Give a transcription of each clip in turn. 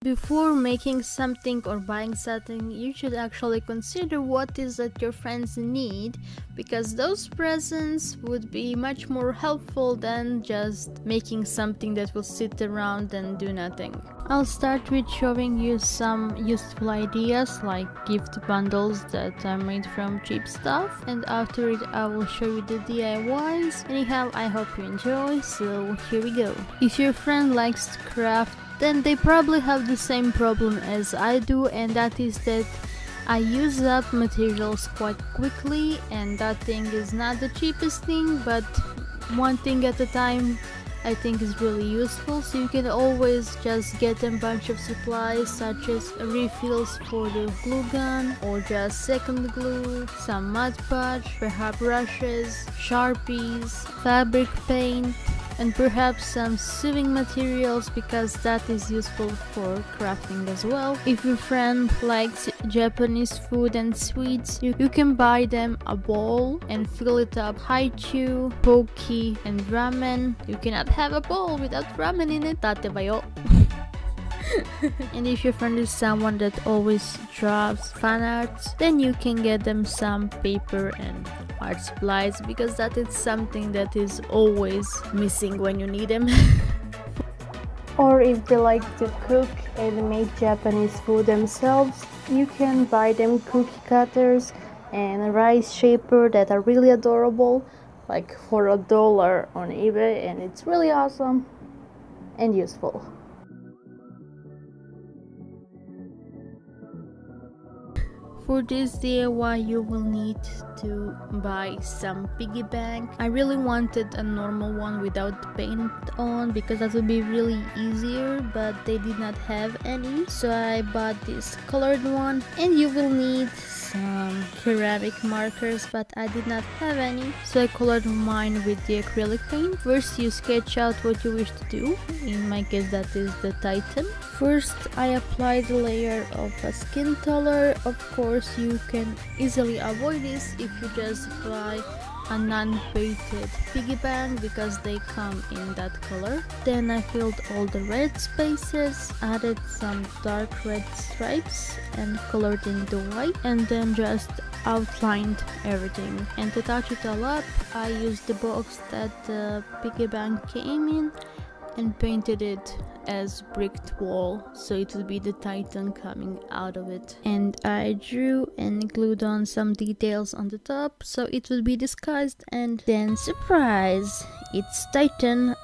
Before making something or buying something, you should actually consider what is that your friends need, because those presents would be much more helpful than just making something that will sit around and do nothing. I'll start with showing you some useful ideas like gift bundles that are made from cheap stuff, and after it I will show you the DIYs. Anyhow, I hope you enjoy, so here we go. If your friend likes to craft, then they probably have the same problem as I do, and that is that I use up materials quite quickly, and that thing is not the cheapest thing, but one thing at a time I think is really useful. So you can always just get a bunch of supplies such as refills for the glue gun or just second glue, some Mod Podge, perhaps brushes, Sharpies, fabric paint, and perhaps some sewing materials, because that is useful for crafting as well. If your friend likes Japanese food and sweets, you can buy them a bowl and fill it up haichu, poke, and ramen. You cannot have a bowl without ramen in it. Tate ba yo? And if your friend is someone that always draws fan arts, then you can get them some paper and art supplies, because that is something that is always missing when you need them. Or if they like to cook and make Japanese food themselves, you can buy them cookie cutters and rice shaper that are really adorable, like for $1 on eBay, and it's really awesome and useful. For this DIY you will need to buy some piggy bank. I really wanted a normal one without paint on, because that would be really easier, but they did not have any, so I bought this colored one. And you will need some ceramic markers, but I did not have any, so I colored mine with the acrylic paint. First you sketch out what you wish to do. In my case that is the Titan. First I applied a layer of a skin color. Of course you can easily avoid this if you just buy a non-painted piggy bank, because they come in that color. Then I filled all the red spaces, added some dark red stripes and colored in the white, and then just outlined everything. And to touch it all up, I used the box that the piggy bank came in and painted it as bricked wall, so it would be the Titan coming out of it. And I drew and glued on some details on the top so it would be disguised, and then surprise, it's Titan.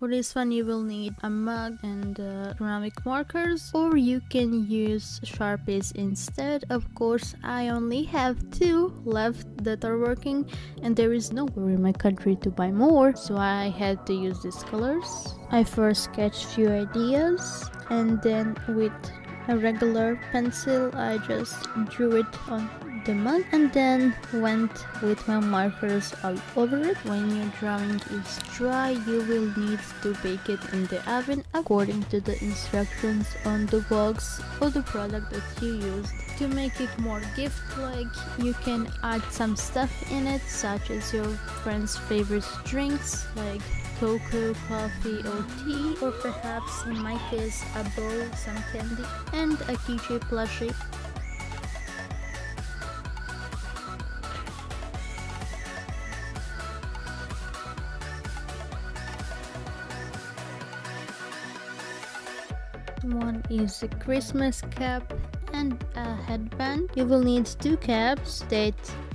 For this one you will need a mug and ceramic markers, or you can use Sharpies instead. Of course I only have 2 left that are working, and there is nowhere in my country to buy more, so I had to use these colors. I first sketched few ideas, and then with a regular pencil I just drew it on the mug, and then went with my markers all over it. When your drawing is dry, you will need to bake it in the oven according to the instructions on the box of the product that you used. To make it more gift-like, you can add some stuff in it, such as your friend's favorite drinks like cocoa, coffee or tea, or perhaps in my case a bowl, some candy, and a keychain plushie. One is a Christmas cap and a headband. You will need 2 caps that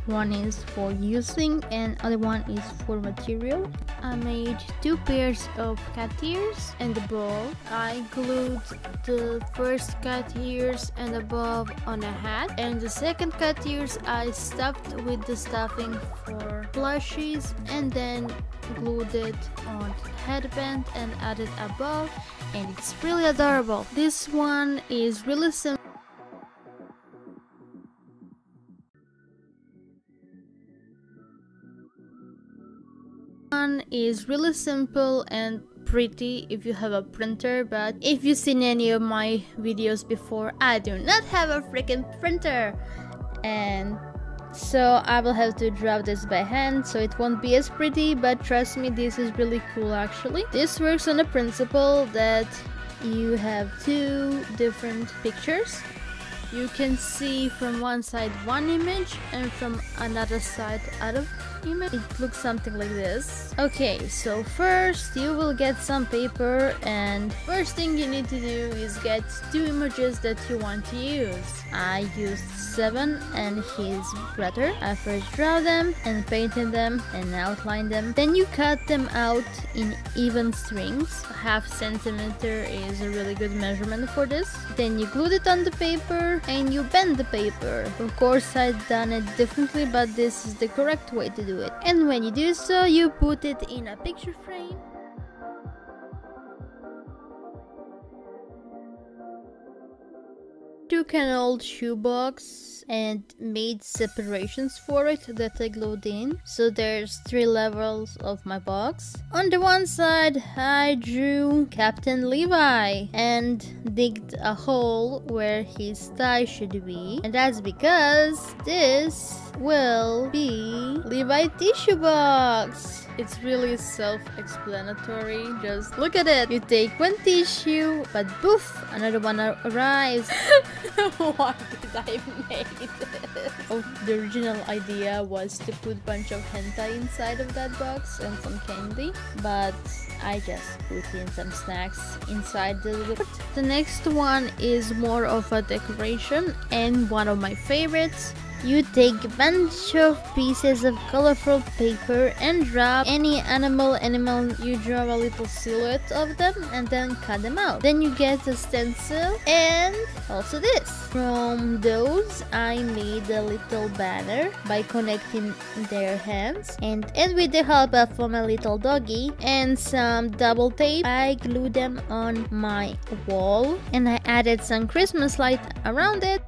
One is for using and other one is for material. I made 2 pairs of cat ears and a ball. I glued the first cat ears and a bow on a hat, and the second cat ears I stuffed with the stuffing for plushies and then glued it on headband and added a bow, and it's really adorable. This one is really simple. One is really simple and pretty if you have a printer, but if you've seen any of my videos before, I do not have a freaking printer, and so I will have to draw this by hand, so it won't be as pretty, but trust me, this is really cool actually. This works on the principle that you have 2 different pictures. You can see from one side one image and from another side other image. It looks something like this. Okay, so first you will get some paper, and first thing you need to do is get 2 images that you want to use. I used 7 and his brother. I first draw them and painted them and outlined them. Then you cut them out in even strings. 1/2 centimeter is a really good measurement for this. Then you glued it on the paper and you bend the paper. Of course, I've done it differently, but this is the correct way to do it. And when you do so, you put it in a picture frame. Took an old shoebox and made separations for it that I glued in. So there's 3 levels of my box. On the one side I drew Captain Levi and digged a hole where his tie should be, and that's because this will be Levi tissue box. It's really self-explanatory, just look at it. You take one tissue, but poof, another one arrives. Why did I make this? Oh, the original idea was to put a bunch of hentai inside of that box and some candy, but I just put in some snacks inside the box. The next one is more of a decoration and one of my favorites. You take a bunch of pieces of colorful paper and draw any animal. You draw a little silhouette of them and then cut them out. Then you get a stencil and also this. From those I made a little banner by connecting their hands, and with the help of my little doggy and some double tape, I glued them on my wall and I added some Christmas light around it.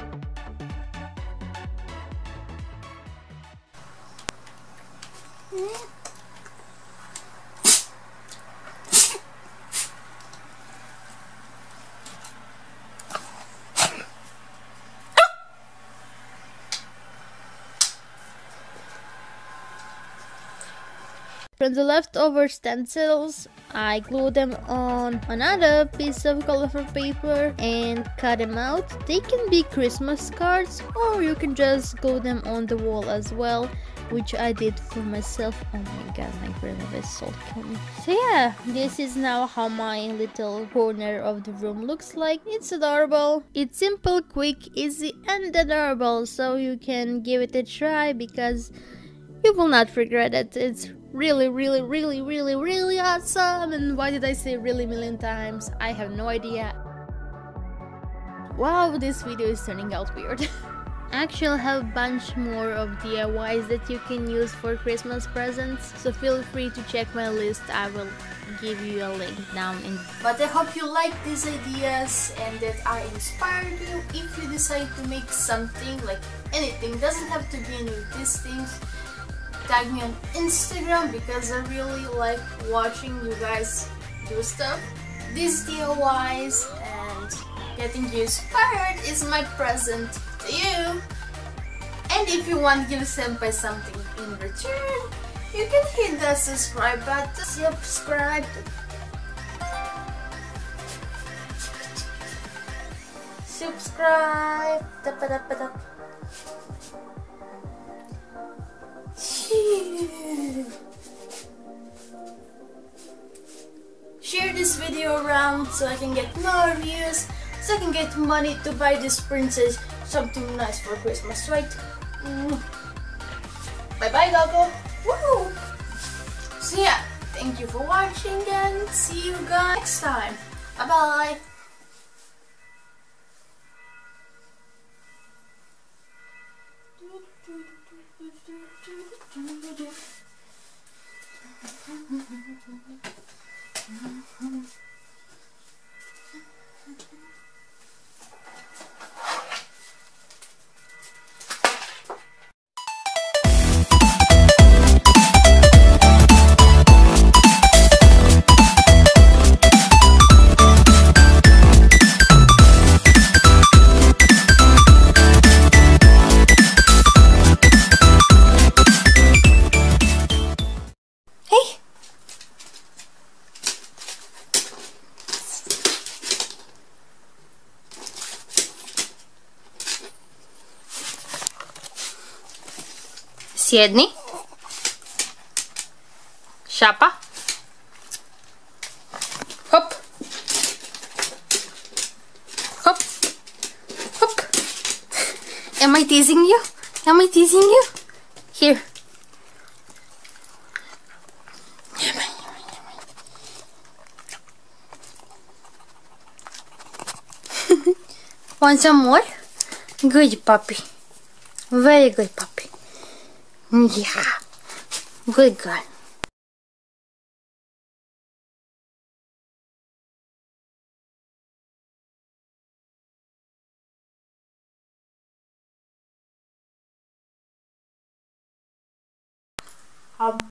From the leftover stencils, I glued them on another piece of colorful paper and cut them out. They can be Christmas cards, or you can just glue them on the wall as well, which I did for myself. Oh my god, my grandmother is so killing me. So yeah, this is now how my little corner of the room looks like. It's adorable. It's simple, quick, easy, and adorable, so you can give it a try because you will not regret it. It's really awesome. And why did I say really million times? I have no idea. Wow, this video is turning out weird. Actually, I have a bunch more of DIYs that you can use for Christmas presents, so feel free to check my list. I will give you a link down in. But I hope you like these ideas and that I inspired you. If you decide to make something, like anything, doesn't have to be any of these things, tag me on Instagram because I really like watching you guys do stuff. These DIYs and getting you inspired is my present to you. And if you want to give Senpai something in return, you can hit that subscribe button. Subscribe. Subscribe. Share this video around so I can get more views, so I can get money to buy this princess something nice for Christmas, right? Bye bye, Doggo. Woo! So yeah, thank you for watching and see you guys next time. Bye bye. Siedni. Siapa. Hop. Hop. Hop. Am I teasing you? Am I teasing you? Here. Want some more? Good puppy. Very good puppy. Yeah. Good girl.